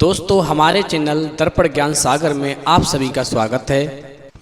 दोस्तों हमारे चैनल दर्पण ज्ञान सागर में आप सभी का स्वागत है।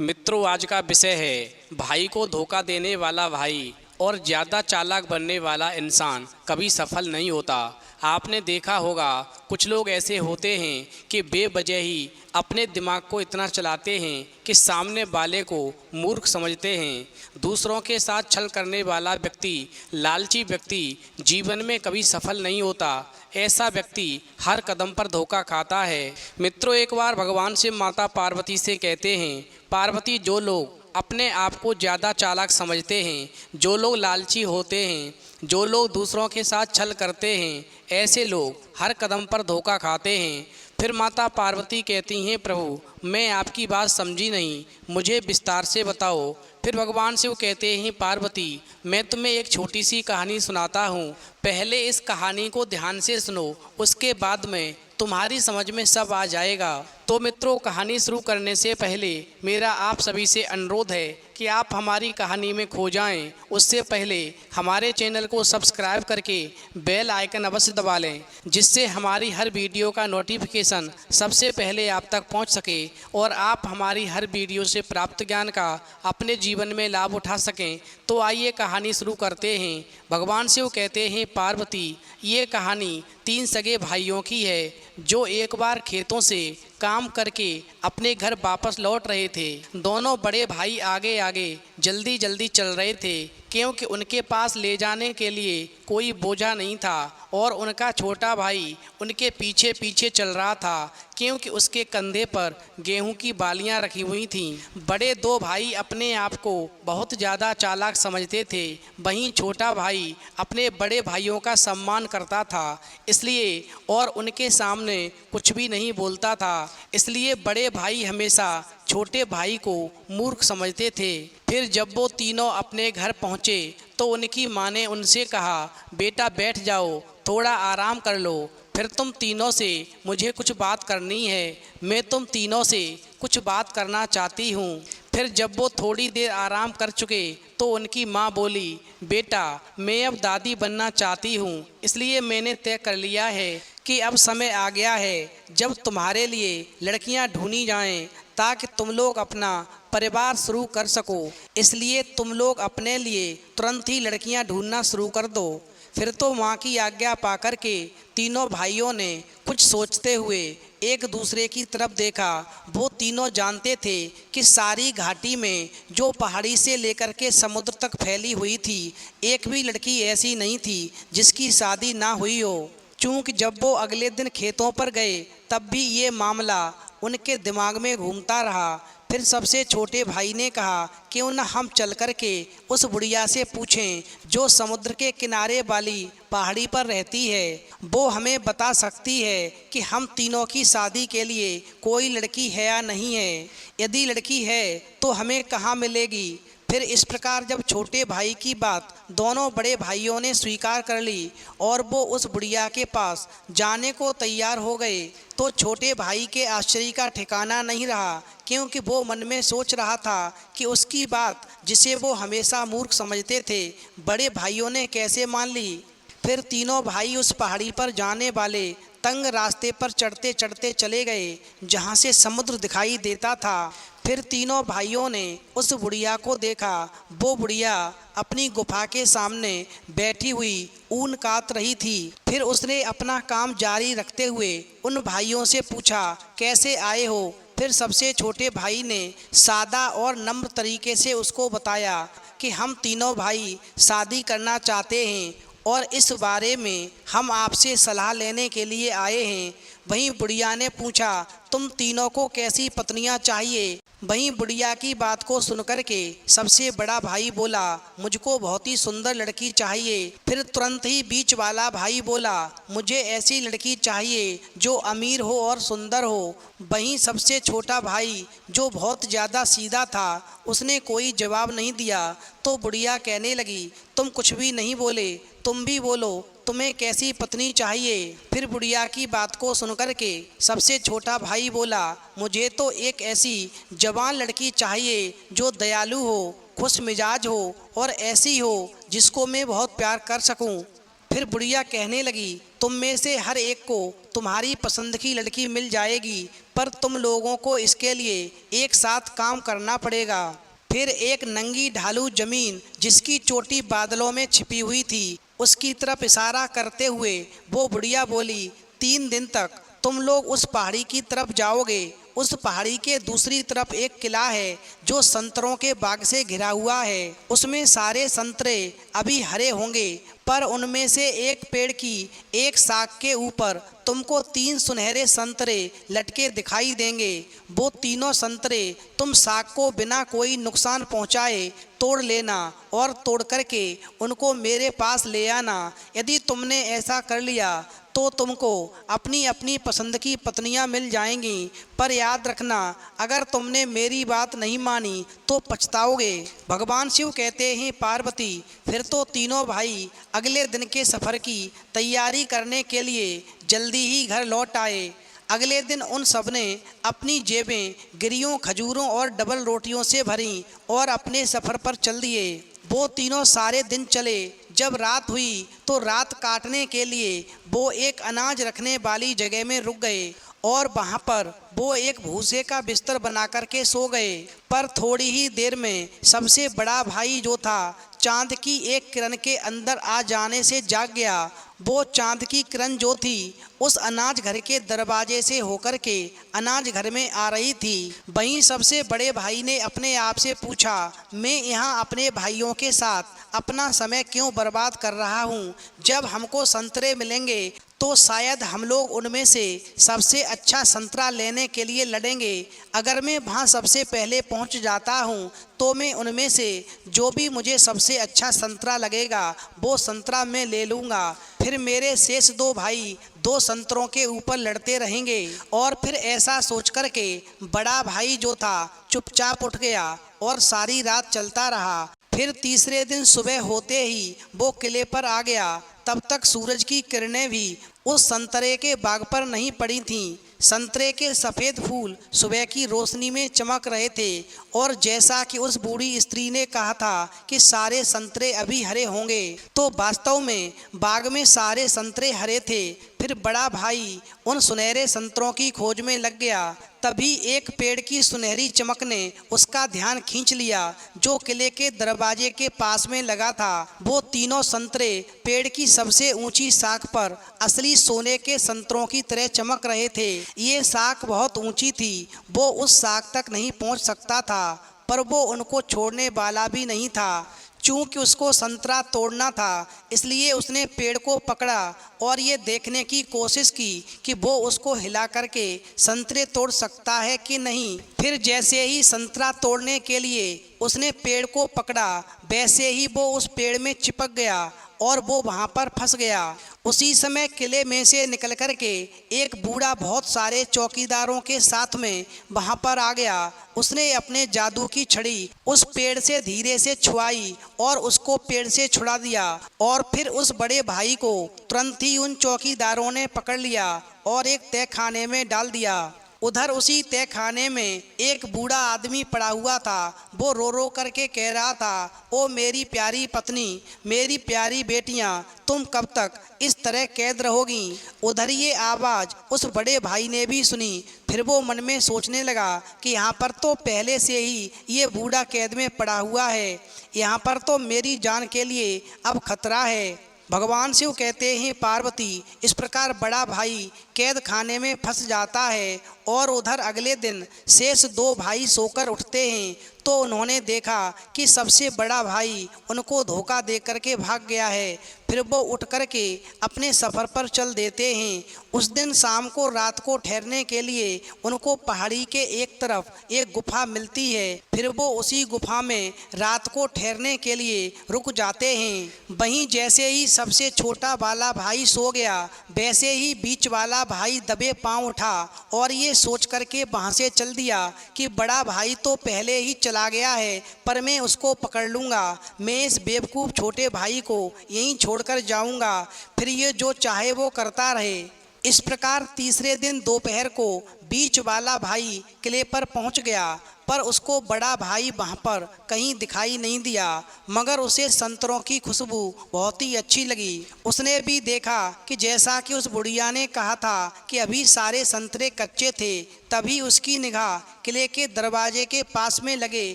मित्रों, आज का विषय है भाई को धोखा देने वाला भाई और ज़्यादा चालाक बनने वाला इंसान कभी सफल नहीं होता। आपने देखा होगा कुछ लोग ऐसे होते हैं कि बेवजह ही अपने दिमाग को इतना चलाते हैं कि सामने वाले को मूर्ख समझते हैं। दूसरों के साथ छल करने वाला व्यक्ति, लालची व्यक्ति जीवन में कभी सफल नहीं होता। ऐसा व्यक्ति हर कदम पर धोखा खाता है। मित्रों, एक बार भगवान से माता पार्वती से कहते हैं, पार्वती, जो लोग अपने आप को ज़्यादा चालाक समझते हैं, जो लोग लालची होते हैं, जो लोग दूसरों के साथ छल करते हैं, ऐसे लोग हर कदम पर धोखा खाते हैं। फिर माता पार्वती कहती हैं, प्रभु मैं आपकी बात समझी नहीं, मुझे विस्तार से बताओ। फिर भगवान से वो कहते हैं, पार्वती मैं तुम्हें एक छोटी सी कहानी सुनाता हूँ, पहले इस कहानी को ध्यान से सुनो, उसके बाद में तुम्हारी समझ में सब आ जाएगा। तो मित्रों, कहानी शुरू करने से पहले मेरा आप सभी से अनुरोध है कि आप हमारी कहानी में खो जाएं। उससे पहले हमारे चैनल को सब्सक्राइब करके बेल आइकन अवश्य दबा लें, जिससे हमारी हर वीडियो का नोटिफिकेशन सबसे पहले आप तक पहुंच सके और आप हमारी हर वीडियो से प्राप्त ज्ञान का अपने जीवन में लाभ उठा सकें। तो आइए कहानी शुरू करते हैं। भगवान से वो कहते हैं, पार्वती ये कहानी 3 सगे भाइयों की है, जो एक बार खेतों से काम करके अपने घर वापस लौट रहे थे। दोनों बड़े भाई आगे आगे जल्दी जल्दी चल रहे थे, क्योंकि उनके पास ले जाने के लिए कोई बोझा नहीं था, और उनका छोटा भाई उनके पीछे पीछे चल रहा था, क्योंकि उसके कंधे पर गेहूं की बालियां रखी हुई थीं। बड़े 2 भाई अपने आप को बहुत ज़्यादा चालाक समझते थे, वहीं छोटा भाई अपने बड़े भाइयों का सम्मान करता था, इसलिए और उनके सामने कुछ भी नहीं बोलता था। इसलिए बड़े भाई हमेशा छोटे भाई को मूर्ख समझते थे। फिर जब वो तीनों अपने घर पहुँचे तो उनकी माँ ने उनसे कहा, बेटा बैठ जाओ, थोड़ा आराम कर लो। फिर तुम तीनों से मुझे कुछ बात करनी है, मैं तुम तीनों से कुछ बात करना चाहती हूँ। फिर जब वो थोड़ी देर आराम कर चुके तो उनकी माँ बोली, बेटा मैं अब दादी बनना चाहती हूँ, इसलिए मैंने तय कर लिया है कि अब समय आ गया है जब तुम्हारे लिए लड़कियाँ ढूंढी जाएं, ताकि तुम लोग अपना परिवार शुरू कर सको। इसलिए तुम लोग अपने लिए तुरंत ही लड़कियां ढूंढना शुरू कर दो। फिर तो माँ की आज्ञा पाकर के तीनों भाइयों ने कुछ सोचते हुए एक दूसरे की तरफ देखा। वो तीनों जानते थे कि सारी घाटी में जो पहाड़ी से लेकर के समुद्र तक फैली हुई थी, एक भी लड़की ऐसी नहीं थी जिसकी शादी ना हुई हो। चूँकि जब वो अगले दिन खेतों पर गए तब भी ये मामला उनके दिमाग में घूमता रहा। फिर सबसे छोटे भाई ने कहा, क्यों न हम चल कर के उस बुढ़िया से पूछें जो समुद्र के किनारे वाली पहाड़ी पर रहती है, वो हमें बता सकती है कि हम तीनों की शादी के लिए कोई लड़की है या नहीं है, यदि लड़की है तो हमें कहाँ मिलेगी। फिर इस प्रकार जब छोटे भाई की बात दोनों बड़े भाइयों ने स्वीकार कर ली और वो उस बुढ़िया के पास जाने को तैयार हो गए, तो छोटे भाई के आश्चर्य का ठिकाना नहीं रहा, क्योंकि वो मन में सोच रहा था कि उसकी बात, जिसे वो हमेशा मूर्ख समझते थे, बड़े भाइयों ने कैसे मान ली। फिर तीनों भाई उस पहाड़ी पर जाने वाले तंग रास्ते पर चढ़ते चढ़ते चले गए, जहाँ से समुद्र दिखाई देता था। फिर तीनों भाइयों ने उस बुढ़िया को देखा। वो बुढ़िया अपनी गुफा के सामने बैठी हुई ऊन काट रही थी। फिर उसने अपना काम जारी रखते हुए उन भाइयों से पूछा, कैसे आए हो। फिर सबसे छोटे भाई ने सादा और नम्र तरीके से उसको बताया कि हम तीनों भाई शादी करना चाहते हैं और इस बारे में हम आपसे सलाह लेने के लिए आए हैं। वहीं बुढ़िया ने पूछा, तुम तीनों को कैसी पत्नियां चाहिए। वहीं बुढ़िया की बात को सुनकर के सबसे बड़ा भाई बोला, मुझको बहुत ही सुंदर लड़की चाहिए। फिर तुरंत ही बीच वाला भाई बोला, मुझे ऐसी लड़की चाहिए जो अमीर हो और सुंदर हो। वहीं सबसे छोटा भाई, जो बहुत ज़्यादा सीधा था, उसने कोई जवाब नहीं दिया। तो बुढ़िया कहने लगी, तुम कुछ भी नहीं बोले, तुम भी बोलो, तुम्हें कैसी पत्नी चाहिए। फिर बुढ़िया की बात को सुनकर के सबसे छोटा भाई बोला, मुझे तो एक ऐसी जवान लड़की चाहिए जो दयालु हो, खुश मिजाज हो और ऐसी हो जिसको मैं बहुत प्यार कर सकूं। फिर बुढ़िया कहने लगी, तुम में से हर एक को तुम्हारी पसंद की लड़की मिल जाएगी, पर तुम लोगों को इसके लिए एक साथ काम करना पड़ेगा। फिर एक नंगी ढालू जमीन जिसकी चोटी बादलों में छिपी हुई थी, उसकी तरफ इशारा करते हुए वो बुढ़िया बोली, 3 दिन तक तुम लोग उस पहाड़ी की तरफ जाओगे। उस पहाड़ी के दूसरी तरफ एक किला है जो संतरों के बाग से घिरा हुआ है। उसमें सारे संतरे अभी हरे होंगे, पर उनमें से एक पेड़ की एक शाख के ऊपर तुमको 3 सुनहरे संतरे लटके दिखाई देंगे। वो तीनों संतरे तुम शाख को बिना कोई नुकसान पहुंचाए तोड़ लेना और तोड़ करके उनको मेरे पास ले आना। यदि तुमने ऐसा कर लिया तो तुमको अपनी अपनी पसंद की पत्नियां मिल जाएंगी, पर याद रखना, अगर तुमने मेरी बात नहीं मानी तो पछताओगे। भगवान शिव कहते हैं, पार्वती, फिर तो तीनों भाई अगले दिन के सफ़र की तैयारी करने के लिए जल्दी ही घर लौट आए। अगले दिन उन सब ने अपनी जेबें गिरियों, खजूरों और डबल रोटियों से भरी और अपने सफ़र पर चल दिए। वो तीनों सारे दिन चले। जब रात हुई तो रात काटने के लिए वो एक अनाज रखने वाली जगह में रुक गए और वहाँ पर वो एक भूसे का बिस्तर बना करके सो गए। पर थोड़ी ही देर में सबसे बड़ा भाई जो था, चांद की एक किरण के अंदर आ जाने से जाग गया। वो चांद की किरण जो थी उस अनाज घर के दरवाजे से होकर के अनाज घर में आ रही थी। वहीं सबसे बड़े भाई ने अपने आप से पूछा, मैं यहाँ अपने भाइयों के साथ अपना समय क्यों बर्बाद कर रहा हूँ? जब हमको संतरे मिलेंगे तो शायद हम लोग उनमें से सबसे अच्छा संतरा लेने के लिए लड़ेंगे। अगर मैं वहाँ सबसे पहले पहुँच जाता हूँ तो मैं उनमें से जो भी मुझे सबसे अच्छा संतरा लगेगा वो संतरा मैं ले लूँगा। फिर मेरे शेष 2 भाई 2 संतरों के ऊपर लड़ते रहेंगे। और फिर ऐसा सोच कर के बड़ा भाई जो था चुपचाप उठ गया और सारी रात चलता रहा। फिर तीसरे दिन सुबह होते ही वो किले पर आ गया। तब तक सूरज की किरणें भी उस संतरे के बाग पर नहीं पड़ी थीं। संतरे के सफ़ेद फूल सुबह की रोशनी में चमक रहे थे और जैसा कि उस बूढ़ी स्त्री ने कहा था कि सारे संतरे अभी हरे होंगे, तो वास्तव में बाग में सारे संतरे हरे थे। फिर बड़ा भाई उन सुनहरे संतरों की खोज में लग गया। तभी एक पेड़ की सुनहरी चमक ने उसका ध्यान खींच लिया जो किले के दरवाजे के पास में लगा था। वो तीनों संतरे पेड़ की सबसे ऊंची शाख पर असली सोने के संतरों की तरह चमक रहे थे। ये शाख बहुत ऊंची थी, वो उस शाख तक नहीं पहुंच सकता था, पर वो उनको छोड़ने वाला भी नहीं था। चूँकि उसको संतरा तोड़ना था, इसलिए उसने पेड़ को पकड़ा और ये देखने की कोशिश की कि वो उसको हिला करके संतरे तोड़ सकता है कि नहीं। फिर जैसे ही संतरा तोड़ने के लिए उसने पेड़ को पकड़ा, वैसे ही वो उस पेड़ में चिपक गया और वो वहाँ पर फंस गया। उसी समय किले में से निकल कर के एक बूढ़ा बहुत सारे चौकीदारों के साथ में वहाँ पर आ गया। उसने अपने जादू की छड़ी उस पेड़ से धीरे से छुआई और उसको पेड़ से छुड़ा दिया और फिर उस बड़े भाई को तुरंत ही उन चौकीदारों ने पकड़ लिया और एक तहखाने में डाल दिया। उधर उसी तहखाने में एक बूढ़ा आदमी पड़ा हुआ था। वो रो रो करके कह रहा था, ओ मेरी प्यारी पत्नी, मेरी प्यारी बेटियां, तुम कब तक इस तरह कैद रहोगी? उधर ये आवाज़ उस बड़े भाई ने भी सुनी। फिर वो मन में सोचने लगा कि यहाँ पर तो पहले से ही ये बूढ़ा कैद में पड़ा हुआ है, यहाँ पर तो मेरी जान के लिए अब खतरा है। भगवान शिव कहते हैं, पार्वती, इस प्रकार बड़ा भाई कैद खाने में फंस जाता है और उधर अगले दिन शेष 2 भाई सोकर उठते हैं तो उन्होंने देखा कि सबसे बड़ा भाई उनको धोखा दे करके भाग गया है। फिर वो उठ करके अपने सफ़र पर चल देते हैं। उस दिन शाम को रात को ठहरने के लिए उनको पहाड़ी के एक तरफ एक गुफा मिलती है। फिर वो उसी गुफा में रात को ठहरने के लिए रुक जाते हैं। वहीं जैसे ही सबसे छोटा वाला भाई सो गया, वैसे ही बीच वाला भाई दबे पांव उठा और ये सोच करके वहाँ से चल दिया कि बड़ा भाई तो पहले ही चला गया है, पर मैं उसको पकड़ लूँगा। मैं इस बेवकूफ़ छोटे भाई को यहीं छोड़कर जाऊँगा, फिर ये जो चाहे वो करता रहे। इस प्रकार तीसरे दिन दोपहर को बीच वाला भाई किले पर पहुंच गया पर उसको बड़ा भाई वहाँ पर कहीं दिखाई नहीं दिया, मगर उसे संतरों की खुशबू बहुत ही अच्छी लगी। उसने भी देखा कि जैसा कि उस बुढ़िया ने कहा था कि अभी सारे संतरे कच्चे थे, तभी उसकी निगाह किले के दरवाजे के पास में लगे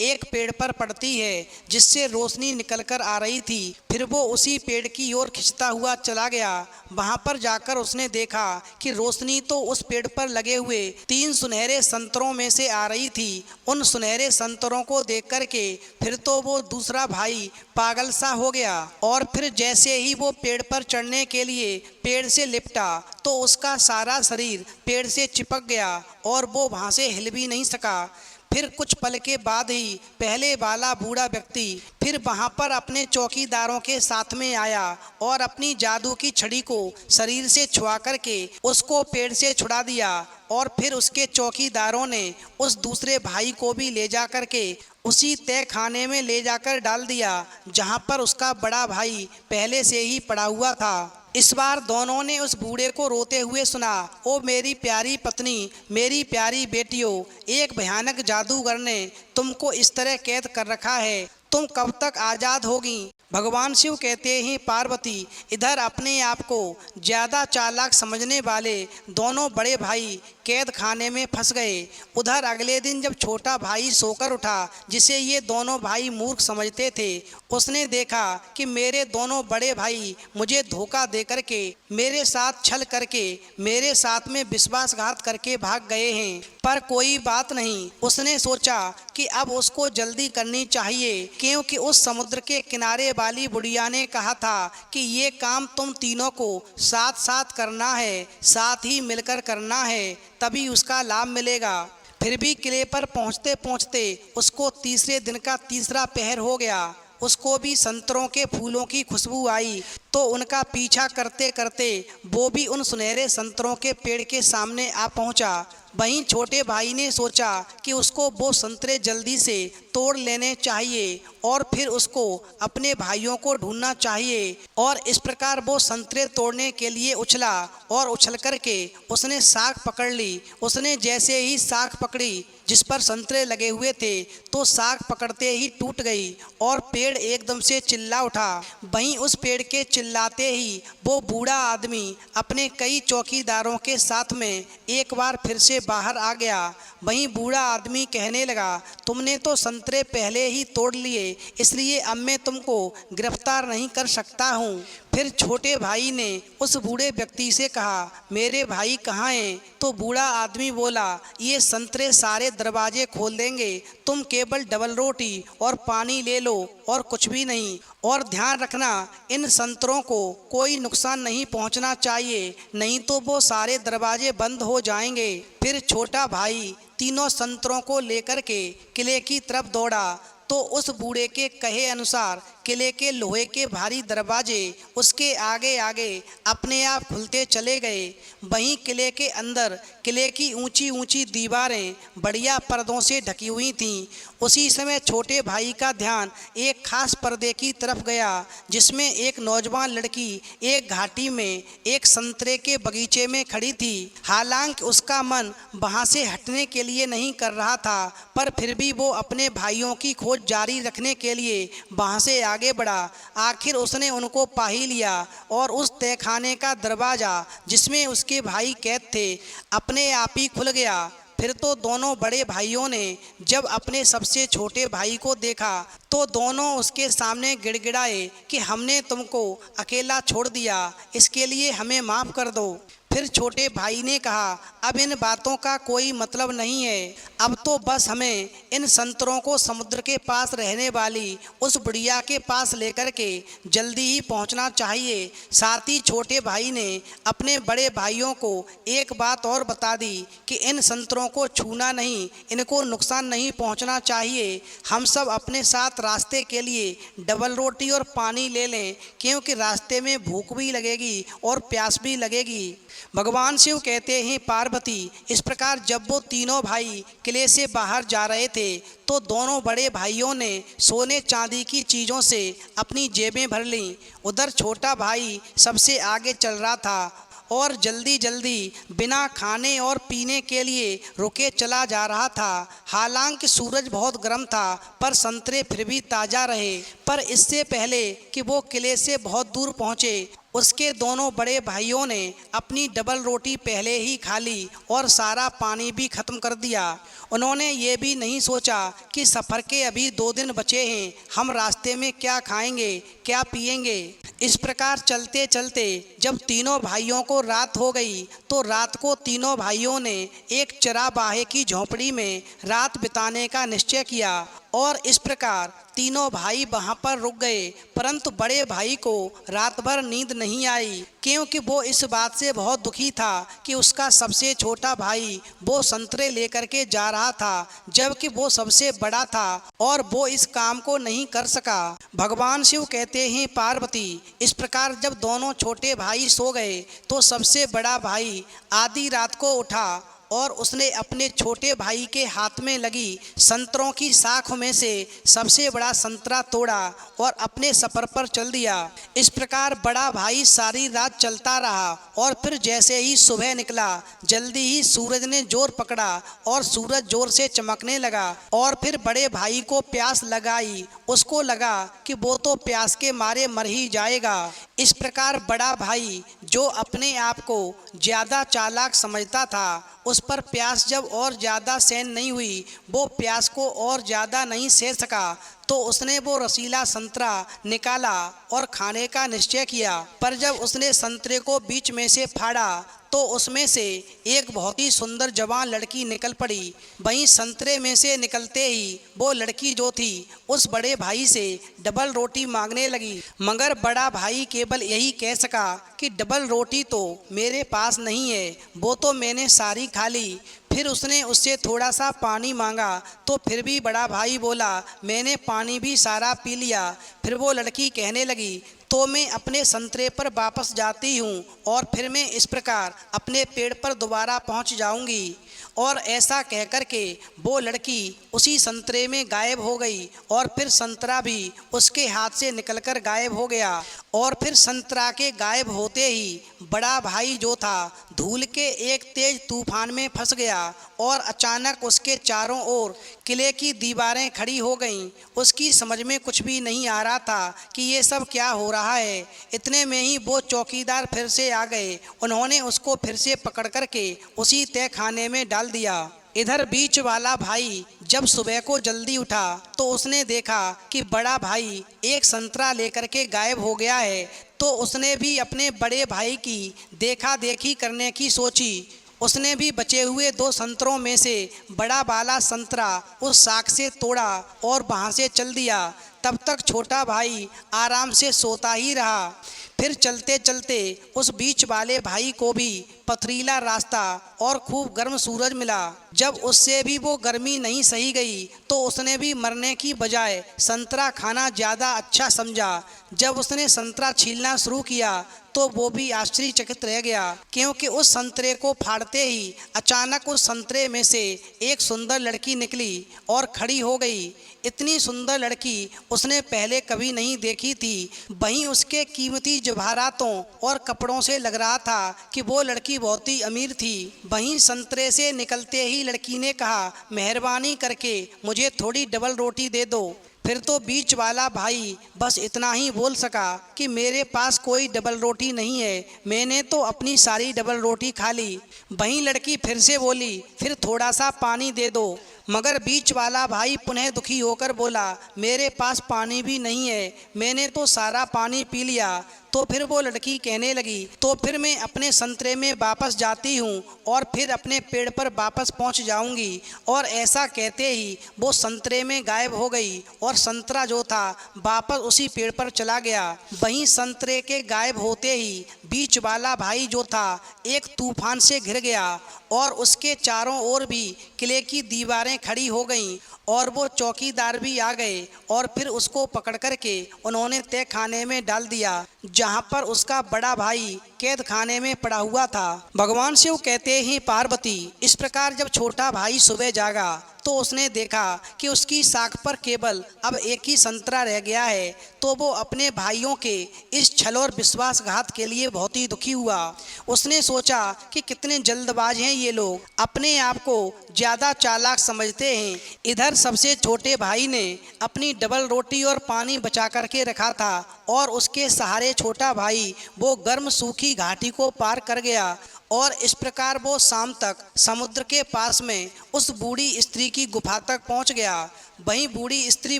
एक पेड़ पर पड़ती है, जिससे रोशनी निकलकर आ रही थी। फिर वो उसी पेड़ की ओर खिंचता हुआ चला गया। वहाँ पर जाकर उसने देखा कि रोशनी तो उस पेड़ पर लगे हुए 3 सुनहरे संतरों में से आ रही थी। उन सुनहरे संतरों को देख कर के फिर तो वो दूसरा भाई पागल सा हो गया, और फिर जैसे ही वो पेड़ पर चढ़ने के लिए पेड़ से लिपटा तो उसका सारा शरीर पेड़ से चिपक गया और वो वहाँ से हिल भी नहीं सका। फिर कुछ पल के बाद ही पहले वाला बूढ़ा व्यक्ति फिर वहाँ पर अपने चौकीदारों के साथ में आया और अपनी जादू की छड़ी को शरीर से छुआ करके उसको पेड़ से छुड़ा दिया, और फिर उसके चौकीदारों ने उस दूसरे भाई को भी ले जा कर के उसी तय खाने में ले जाकर डाल दिया, जहाँ पर उसका बड़ा भाई पहले से ही पड़ा हुआ था। इस बार दोनों ने उस बूढ़े को रोते हुए सुना, ओ मेरी प्यारी पत्नी, मेरी प्यारी बेटियों, एक भयानक जादूगर ने तुमको इस तरह कैद कर रखा है, तुम कब तक आज़ाद होगी। भगवान शिव कहते हैं, पार्वती, इधर अपने आप को ज़्यादा चालाक समझने वाले दोनों बड़े भाई कैद खाने में फंस गए। उधर अगले दिन जब छोटा भाई सोकर उठा, जिसे ये दोनों भाई मूर्ख समझते थे, उसने देखा कि मेरे दोनों बड़े भाई मुझे धोखा दे करके, मेरे साथ छल करके, मेरे साथ में विश्वासघात करके भाग गए हैं। पर कोई बात नहीं, उसने सोचा कि अब उसको जल्दी करनी चाहिए, क्योंकि उस समुद्र के किनारे वाली बुढ़िया ने कहा था कि ये काम तुम तीनों को साथ साथ करना है, साथ ही मिलकर करना है, तभी उसका लाभ मिलेगा। फिर भी किले पर पहुँचते पहुँचते उसको तीसरे दिन का तीसरा पहर हो गया। उसको भी संतरों के फूलों की खुशबू आई, तो उनका पीछा करते करते वो भी उन सुनहरे संतरों के पेड़ के सामने आ पहुंचा। वहीं छोटे भाई ने सोचा कि उसको वो संतरे जल्दी से तोड़ लेने चाहिए और फिर उसको अपने भाइयों को ढूंढना चाहिए, और इस प्रकार वो संतरे तोड़ने के लिए उछला और उछल करके उसने साख पकड़ ली। उसने जैसे ही साख पकड़ी जिस पर संतरे लगे हुए थे, तो साख पकड़ते ही टूट गई और पेड़ एकदम से चिल्ला उठा। वहीं उस पेड़ के चिल्लाते ही वो बूढ़ा आदमी अपने कई चौकीदारों के साथ में एक बार फिर से बाहर आ गया। वहीं बूढ़ा आदमी कहने लगा, तुमने तो संतरे पहले ही तोड़ लिए, इसलिए अब मैं तुमको गिरफ्तार नहीं कर सकता हूँ। फिर छोटे भाई ने उस बूढ़े व्यक्ति से कहा, मेरे भाई कहाँ हैं? तो बूढ़ा आदमी बोला, ये संतरे सारे दरवाजे खोल देंगे, तुम केवल डबल रोटी और पानी ले लो और कुछ भी नहीं, और ध्यान रखना इन संतरों को कोई नुकसान नहीं पहुंचना चाहिए, नहीं तो वो सारे दरवाजे बंद हो जाएंगे। फिर छोटा भाई तीनों संतरों को लेकर के किले की तरफ दौड़ा, तो उस बूढ़े के कहे अनुसार किले के लोहे के भारी दरवाजे उसके आगे आगे अपने आप खुलते चले गए। वहीं किले के अंदर किले की ऊंची ऊंची दीवारें बढ़िया पर्दों से ढकी हुई थीं। उसी समय छोटे भाई का ध्यान एक खास पर्दे की तरफ गया, जिसमें एक नौजवान लड़की एक घाटी में एक संतरे के बगीचे में खड़ी थी। हालांकि उसका मन वहां से हटने के लिए नहीं कर रहा था, पर फिर भी वो अपने भाइयों की खोज जारी रखने के लिए वहां से आगे बढ़ा। आखिर उसने उनको पा ही लिया और उस तहखाने का दरवाज़ा जिसमें उसके भाई कैद थे अपने आप ही खुल गया। फिर तो दोनों बड़े भाइयों ने जब अपने सबसे छोटे भाई को देखा तो दोनों उसके सामने गिड़गिड़ाए कि हमने तुमको अकेला छोड़ दिया, इसके लिए हमें माफ़ कर दो। फिर छोटे भाई ने कहा, अब इन बातों का कोई मतलब नहीं है, अब तो बस हमें इन संतरों को समुद्र के पास रहने वाली उस बुढ़िया के पास लेकर के जल्दी ही पहुंचना चाहिए। साथ ही छोटे भाई ने अपने बड़े भाइयों को एक बात और बता दी कि इन संतरों को छूना नहीं, इनको नुकसान नहीं पहुंचना चाहिए। हम सब अपने साथ रास्ते के लिए डबल रोटी और पानी ले लें, क्योंकि रास्ते में भूख भी लगेगी और प्यास भी लगेगी। भगवान शिव कहते हैं, पार्वती, इस प्रकार जब वो तीनों भाई किले से बाहर जा रहे थे तो दोनों बड़े भाइयों ने सोने चांदी की चीज़ों से अपनी जेबें भर लीं। उधर छोटा भाई सबसे आगे चल रहा था और जल्दी जल्दी बिना खाने और पीने के लिए रुके चला जा रहा था। हालांकि सूरज बहुत गर्म था पर संतरे फिर भी ताज़ा रहे। पर इससे पहले कि वो किले से बहुत दूर पहुँचे, उसके दोनों बड़े भाइयों ने अपनी डबल रोटी पहले ही खा ली और सारा पानी भी ख़त्म कर दिया। उन्होंने ये भी नहीं सोचा कि सफ़र के अभी 2 दिन बचे हैं, हम रास्ते में क्या खाएंगे, क्या पिएंगे। इस प्रकार चलते चलते जब तीनों भाइयों को रात हो गई तो रात को तीनों भाइयों ने एक चराबाहे की झोंपड़ी में रात बिताने का निश्चय किया और इस प्रकार तीनों भाई वहाँ पर रुक गए। परंतु बड़े भाई को रात भर नींद नहीं आई, क्योंकि वो इस बात से बहुत दुखी था कि उसका सबसे छोटा भाई वो संतरे लेकर के जा रहा था, जबकि वो सबसे बड़ा था और वो इस काम को नहीं कर सका। भगवान शिव कहते हैं, पार्वती, इस प्रकार जब दोनों छोटे भाई सो गए तो सबसे बड़ा भाई आधी रात को उठा और उसने अपने छोटे भाई के हाथ में लगी संतरों की शाख में से सबसे बड़ा संतरा तोड़ा और अपने सफ़र पर चल दिया। इस प्रकार बड़ा भाई सारी रात चलता रहा और फिर जैसे ही सुबह निकला जल्दी ही सूरज ने जोर पकड़ा और सूरज जोर से चमकने लगा और फिर बड़े भाई को प्यास लगाई। उसको लगा कि वो तो प्यास के मारे मर ही जाएगा। इस प्रकार बड़ा भाई, जो अपने आप को ज़्यादा चालाक समझता था, उस पर प्यास जब और ज़्यादा सहन नहीं हुई, वो प्यास को और ज़्यादा नहीं सह सका, तो उसने वो रसीला संतरा निकाला और खाने का निश्चय किया। पर जब उसने संतरे को बीच में से फाड़ा तो उसमें से एक बहुत ही सुंदर जवान लड़की निकल पड़ी। वहीं संतरे में से निकलते ही वो लड़की जो थी उस बड़े भाई से डबल रोटी मांगने लगी, मगर बड़ा भाई केवल यही कह सका कि डबल रोटी तो मेरे पास नहीं है, वो तो मैंने सारी खा ली। फिर उसने उससे थोड़ा सा पानी मांगा तो फिर भी बड़ा भाई बोला, मैंने पानी भी सारा पी लिया। फिर वो लड़की कहने लगी, तो मैं अपने संतरे पर वापस जाती हूँ और फिर मैं इस प्रकार अपने पेड़ पर दोबारा पहुँच जाऊँगी। और ऐसा कहकर के वो लड़की उसी संतरे में गायब हो गई और फिर संतरा भी उसके हाथ से निकलकर गायब हो गया। और फिर संतरा के गायब होते ही बड़ा भाई जो था धूल के एक तेज तूफान में फंस गया और अचानक उसके चारों ओर किले की दीवारें खड़ी हो गईं। उसकी समझ में कुछ भी नहीं आ रहा था कि ये सब क्या हो रहा है। इतने में ही वो चौकीदार फिर से आ गए। उन्होंने उसको फिर से पकड़ करके उसी तय खाने में डाल दिया। इधर बीच वाला भाई जब सुबह को जल्दी उठा तो उसने देखा कि बड़ा भाई एक संतरा लेकर के गायब हो गया है। तो उसने भी अपने बड़े भाई की देखा देखी करने की सोची। उसने भी बचे हुए 2 संतरों में से बड़ा वाला संतरा उस शाख से तोड़ा और वहाँ से चल दिया। तब तक छोटा भाई आराम से सोता ही रहा। फिर चलते चलते उस बीच वाले भाई को भी पथरीला रास्ता और खूब गर्म सूरज मिला। जब उससे भी वो गर्मी नहीं सही गई तो उसने भी मरने की बजाय संतरा खाना ज़्यादा अच्छा समझा। जब उसने संतरा छीलना शुरू किया तो वो भी आश्चर्यचकित रह गया, क्योंकि उस संतरे को फाड़ते ही अचानक उस संतरे में से एक सुंदर लड़की निकली और खड़ी हो गई। इतनी सुंदर लड़की उसने पहले कभी नहीं देखी थी। वहीं उसके कीमती जवाहरातों और कपड़ों से लग रहा था कि वो लड़की बहुत ही अमीर थी। वहीं संतरे से निकलते ही लड़की ने कहा, मेहरबानी करके मुझे थोड़ी डबल रोटी दे दो। फिर तो बीच वाला भाई बस इतना ही बोल सका कि मेरे पास कोई डबल रोटी नहीं है, मैंने तो अपनी सारी डबल रोटी खा ली। वहीं लड़की फिर से बोली, फिर थोड़ा सा पानी दे दो। मगर बीच वाला भाई पुनः दुखी होकर बोला, मेरे पास पानी भी नहीं है, मैंने तो सारा पानी पी लिया। तो फिर वो लड़की कहने लगी, तो फिर मैं अपने संतरे में वापस जाती हूँ और फिर अपने पेड़ पर वापस पहुँच जाऊँगी। और ऐसा कहते ही वो संतरे में गायब हो गई और संतरा जो था वापस उसी पेड़ पर चला गया। वहीं संतरे के गायब होते ही बीच वाला भाई जो था एक तूफान से घिर गया और उसके चारों ओर भी किले की दीवारें खड़ी हो गईं और वो चौकीदार भी आ गए और फिर उसको पकड़ कर के उन्होंने तय खाने में डाल दिया, जहाँ पर उसका बड़ा भाई कैद खाने में पड़ा हुआ था। भगवान शिव कहते हैं पार्वती, इस प्रकार जब छोटा भाई सुबह जागा तो उसने देखा कि उसकी साख पर केवल अब एक ही संतरा रह गया है। तो वो अपने भाइयों के इस छल और विश्वासघात के लिए बहुत ही दुखी हुआ। उसने सोचा कि कितने जल्दबाज हैं ये लोग, अपने आप को ज़्यादा चालाक समझते हैं। इधर सबसे छोटे भाई ने अपनी डबल रोटी और पानी बचा करके रखा था और उसके सहारे छोटा भाई वो गर्म सूखी घाटी को पार कर गया और इस प्रकार वो शाम तक समुद्र के पास में उस बूढ़ी स्त्री की गुफा तक पहुंच गया। वहीं बूढ़ी स्त्री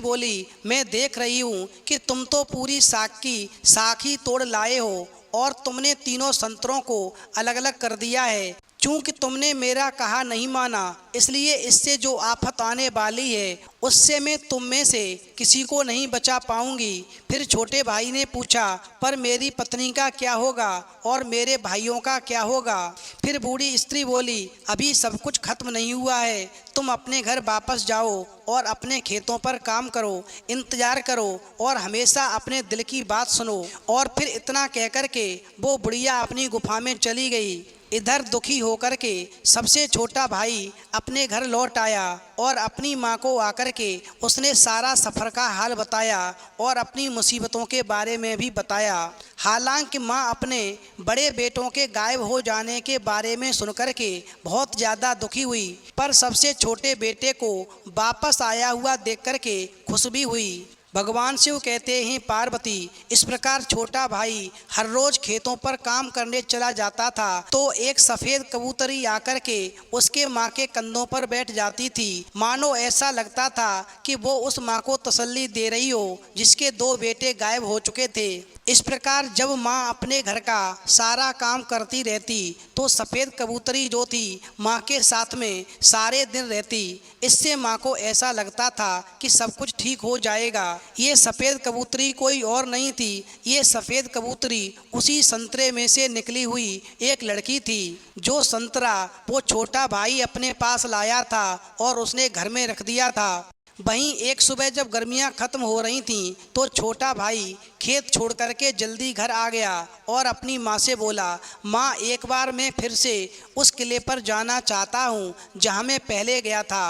बोली, मैं देख रही हूँ कि तुम तो पूरी साख ही तोड़ लाए हो और तुमने तीनों संतरों को अलग अलग कर दिया है। चूँकि तुमने मेरा कहा नहीं माना, इसलिए इससे जो आफत आने वाली है उससे मैं तुम में से किसी को नहीं बचा पाऊंगी। फिर छोटे भाई ने पूछा, पर मेरी पत्नी का क्या होगा और मेरे भाइयों का क्या होगा? फिर बूढ़ी स्त्री बोली, अभी सब कुछ खत्म नहीं हुआ है, तुम अपने घर वापस जाओ और अपने खेतों पर काम करो, इंतजार करो और हमेशा अपने दिल की बात सुनो। और फिर इतना कह कर के वो बुढ़िया अपनी गुफा में चली गई। इधर दुखी होकर के सबसे छोटा भाई अपने घर लौट आया और अपनी माँ को आकर के उसने सारा सफ़र का हाल बताया और अपनी मुसीबतों के बारे में भी बताया। हालांकि माँ अपने बड़े बेटों के गायब हो जाने के बारे में सुनकर के बहुत ज़्यादा दुखी हुई, पर सबसे छोटे बेटे को वापस आया हुआ देख कर के खुश भी हुई। भगवान शिव कहते हैं पार्वती, इस प्रकार छोटा भाई हर रोज खेतों पर काम करने चला जाता था तो एक सफ़ेद कबूतरी आकर के उसके माँ के कंधों पर बैठ जाती थी। मानो ऐसा लगता था कि वो उस माँ को तसल्ली दे रही हो जिसके दो बेटे गायब हो चुके थे। इस प्रकार जब माँ अपने घर का सारा काम करती रहती तो सफ़ेद कबूतरी जो थी माँ के साथ में सारे दिन रहती। इससे माँ को ऐसा लगता था कि सब कुछ ठीक हो जाएगा। ये सफ़ेद कबूतरी कोई और नहीं थी, ये सफ़ेद कबूतरी उसी संतरे में से निकली हुई एक लड़की थी। जो संतरा वो छोटा भाई अपने पास लाया था और उसने घर में रख दिया था। वहीं एक सुबह जब गर्मियां ख़त्म हो रही थीं तो छोटा भाई खेत छोड़ करके जल्दी घर आ गया और अपनी माँ से बोला, माँ एक बार मैं फिर से उस किले पर जाना चाहता हूँ जहाँ मैं पहले गया था।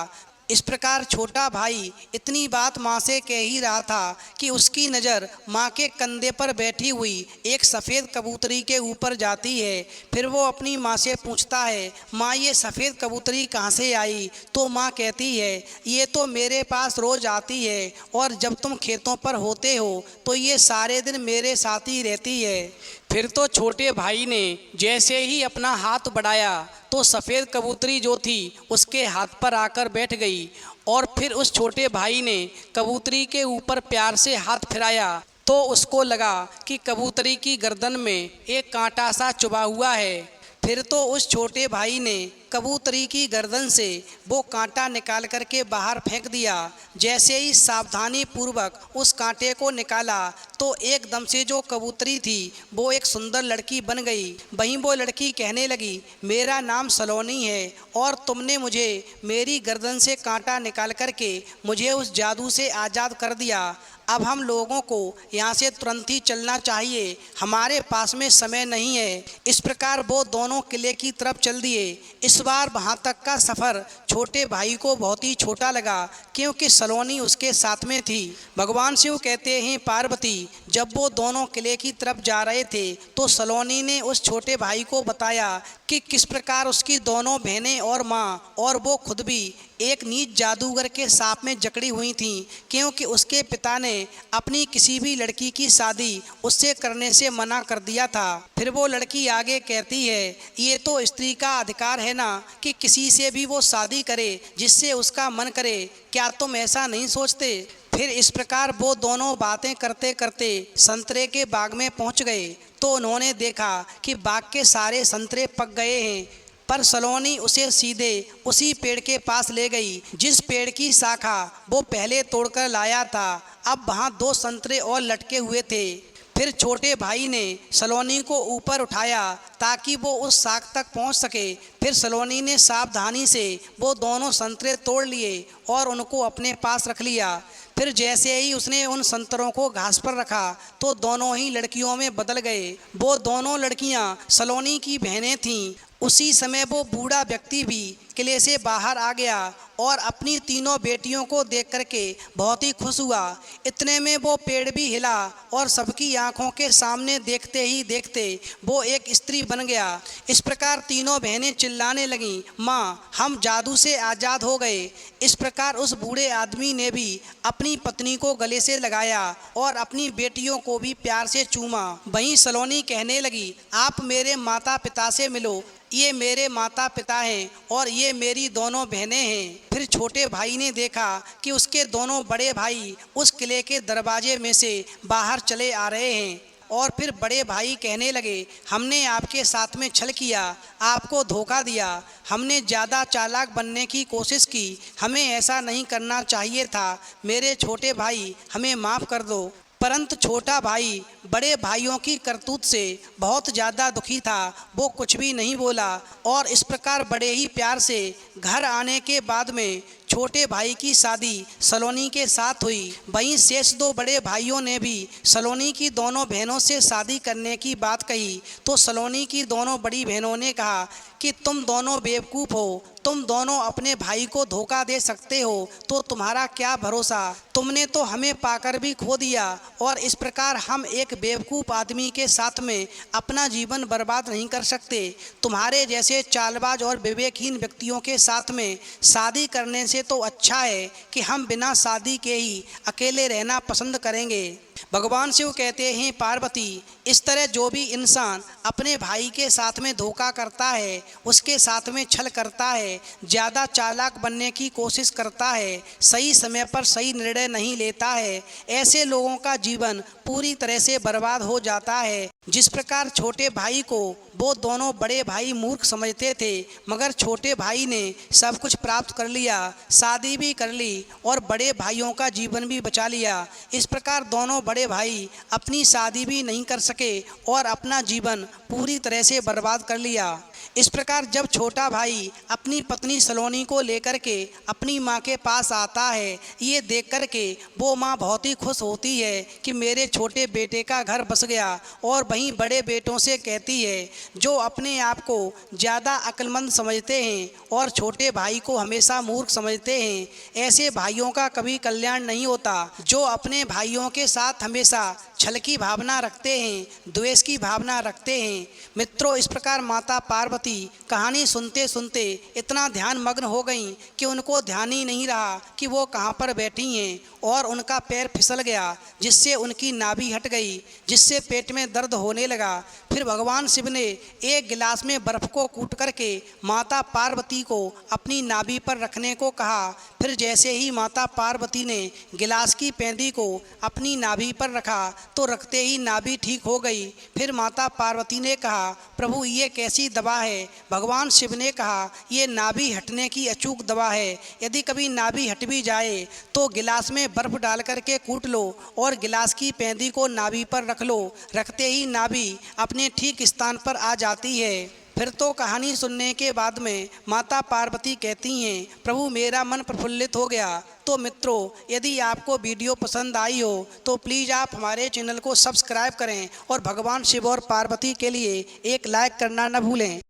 इस प्रकार छोटा भाई इतनी बात माँ से कह ही रहा था कि उसकी नज़र माँ के कंधे पर बैठी हुई एक सफ़ेद कबूतरी के ऊपर जाती है। फिर वो अपनी माँ से पूछता है, माँ ये सफ़ेद कबूतरी कहाँ से आई? तो माँ कहती है, ये तो मेरे पास रोज़ आती है और जब तुम खेतों पर होते हो तो ये सारे दिन मेरे साथ ही रहती है। फिर तो छोटे भाई ने जैसे ही अपना हाथ बढ़ाया तो सफ़ेद कबूतरी जो थी उसके हाथ पर आकर बैठ गई और फिर उस छोटे भाई ने कबूतरी के ऊपर प्यार से हाथ फिराया तो उसको लगा कि कबूतरी की गर्दन में एक कांटा सा चुभा हुआ है। फिर तो उस छोटे भाई ने कबूतरी की गर्दन से वो कांटा निकाल करके बाहर फेंक दिया। जैसे ही सावधानी पूर्वक उस कांटे को निकाला तो एकदम से जो कबूतरी थी वो एक सुंदर लड़की बन गई। वहीं वो लड़की कहने लगी, मेरा नाम सलोनी है और तुमने मुझे मेरी गर्दन से कांटा निकाल करके मुझे उस जादू से आज़ाद कर दिया। अब हम लोगों को यहाँ से तुरंत ही चलना चाहिए, हमारे पास में समय नहीं है। इस प्रकार वो दोनों किले की तरफ चल दिए। इस बार वहाँ तक का सफ़र छोटे भाई को बहुत ही छोटा लगा क्योंकि सलोनी उसके साथ में थी। भगवान शिव कहते हैं पार्वती, जब वो दोनों किले की तरफ जा रहे थे तो सलोनी ने उस छोटे भाई को बताया कि किस प्रकार उसकी दोनों बहनें और माँ और वो खुद भी एक नीच जादूगर के सांप में जकड़ी हुई थीं क्योंकि उसके पिता ने अपनी किसी भी लड़की की शादी उससे करने से मना कर दिया था। फिर वो लड़की आगे कहती है, ये तो स्त्री का अधिकार है ना कि किसी से भी वो शादी करे जिससे उसका मन करे, क्या तुम ऐसा नहीं सोचते? फिर इस प्रकार वो दोनों बातें करते करते संतरे के बाग में पहुंच गए तो उन्होंने देखा कि बाग के सारे संतरे पक गए हैं, पर सलोनी उसे सीधे उसी पेड़ के पास ले गई जिस पेड़ की शाखा वो पहले तोड़कर लाया था। अब वहाँ 2 संतरे और लटके हुए थे। फिर छोटे भाई ने सलोनी को ऊपर उठाया ताकि वो उस शाख तक पहुंच सके। फिर सलोनी ने सावधानी से वो दोनों संतरे तोड़ लिए और उनको अपने पास रख लिया। फिर जैसे ही उसने उन संतरों को घास पर रखा तो दोनों ही लड़कियों में बदल गए। वो दोनों लड़कियां सलोनी की बहनें थीं। उसी समय वो बूढ़ा व्यक्ति भी किले से बाहर आ गया और अपनी तीनों बेटियों को देख करके बहुत ही खुश हुआ। इतने में वो पेड़ भी हिला और सबकी आंखों के सामने देखते ही देखते वो एक स्त्री बन गया। इस प्रकार तीनों बहनें चिल्लाने लगीं, माँ हम जादू से आज़ाद हो गए। इस प्रकार उस बूढ़े आदमी ने भी अपनी पत्नी को गले से लगाया और अपनी बेटियों को भी प्यार से चूमा। वहीं सलोनी कहने लगी, आप मेरे माता पिता से मिलो, ये मेरे माता पिता हैं और ये मेरी दोनों बहनें हैं। फिर छोटे भाई ने देखा कि उसके दोनों बड़े भाई उस किले के दरवाजे में से बाहर चले आ रहे हैं और फिर बड़े भाई कहने लगे, हमने आपके साथ में छल किया, आपको धोखा दिया, हमने ज़्यादा चालाक बनने की कोशिश की, हमें ऐसा नहीं करना चाहिए था, मेरे छोटे भाई हमें माफ़ कर दो। परंतु छोटा भाई बड़े भाइयों की करतूत से बहुत ज़्यादा दुखी था। वो कुछ भी नहीं बोला और इस प्रकार बड़े ही प्यार से घर आने के बाद में छोटे भाई की शादी सलोनी के साथ हुई। वहीं शेष दो बड़े भाइयों ने भी सलोनी की दोनों बहनों से शादी करने की बात कही तो सलोनी की दोनों बड़ी बहनों ने कहा कि तुम दोनों बेवकूफ़ हो, तुम दोनों अपने भाई को धोखा दे सकते हो तो तुम्हारा क्या भरोसा, तुमने तो हमें पाकर भी खो दिया और इस प्रकार हम एक बेवकूफ़ आदमी के साथ में अपना जीवन बर्बाद नहीं कर सकते। तुम्हारे जैसे चालबाज और विवेकहीन व्यक्तियों के साथ में शादी करने से तो अच्छा है कि हम बिना शादी के ही अकेले रहना पसंद करेंगे। भगवान शिव कहते हैं, पार्वती इस तरह जो भी इंसान अपने भाई के साथ में धोखा करता है, उसके साथ में छल करता है, ज़्यादा चालाक बनने की कोशिश करता है, सही समय पर सही निर्णय नहीं लेता है, ऐसे लोगों का जीवन पूरी तरह से बर्बाद हो जाता है। जिस प्रकार छोटे भाई को वो दोनों बड़े भाई मूर्ख समझते थे, मगर छोटे भाई ने सब कुछ प्राप्त कर लिया, शादी भी कर ली और बड़े भाइयों का जीवन भी बचा लिया। इस प्रकार दोनों बड़े भाई अपनी शादी भी नहीं कर सके और अपना जीवन पूरी तरह से बर्बाद कर लिया। इस प्रकार जब छोटा भाई अपनी पत्नी सलोनी को लेकर के अपनी माँ के पास आता है, ये देख कर के वो माँ बहुत ही खुश होती है कि मेरे छोटे बेटे का घर बस गया और वहीं बड़े बेटों से कहती है, जो अपने आप को ज़्यादा अक्लमंद समझते हैं और छोटे भाई को हमेशा मूर्ख समझते हैं, ऐसे भाइयों का कभी कल्याण नहीं होता। जो अपने भाइयों के साथ हमेशा छल की भावना रखते हैं, द्वेष की भावना रखते हैं। मित्रों, इस प्रकार माता पार्वती कहानी सुनते सुनते इतना ध्यान मग्न हो गईं कि उनको ध्यान ही नहीं रहा कि वो कहाँ पर बैठी हैं और उनका पैर फिसल गया, जिससे उनकी नाभि हट गई, जिससे पेट में दर्द होने लगा। फिर भगवान शिव ने एक गिलास में बर्फ़ को कूट करके माता पार्वती को अपनी नाभि पर रखने को कहा। फिर जैसे ही माता पार्वती ने गिलास की पेंदी को अपनी नाभि पर रखा तो रखते ही नाभि ठीक हो गई। फिर माता पार्वती ने कहा, प्रभु ये कैसी दवा है? भगवान शिव ने कहा, ये नाभि हटने की अचूक दवा है। यदि कभी नाभि हट भी जाए तो गिलास में बर्फ़ डाल करके कूट लो और गिलास की पेंदी को नाभि पर रख लो, रखते ही नाभि अपने ठीक स्थान पर आ जाती है। फिर तो कहानी सुनने के बाद में माता पार्वती कहती हैं, प्रभु मेरा मन प्रफुल्लित हो गया। तो मित्रों, यदि आपको वीडियो पसंद आई हो तो प्लीज़ आप हमारे चैनल को सब्सक्राइब करें और भगवान शिव और पार्वती के लिए एक लाइक करना न भूलें।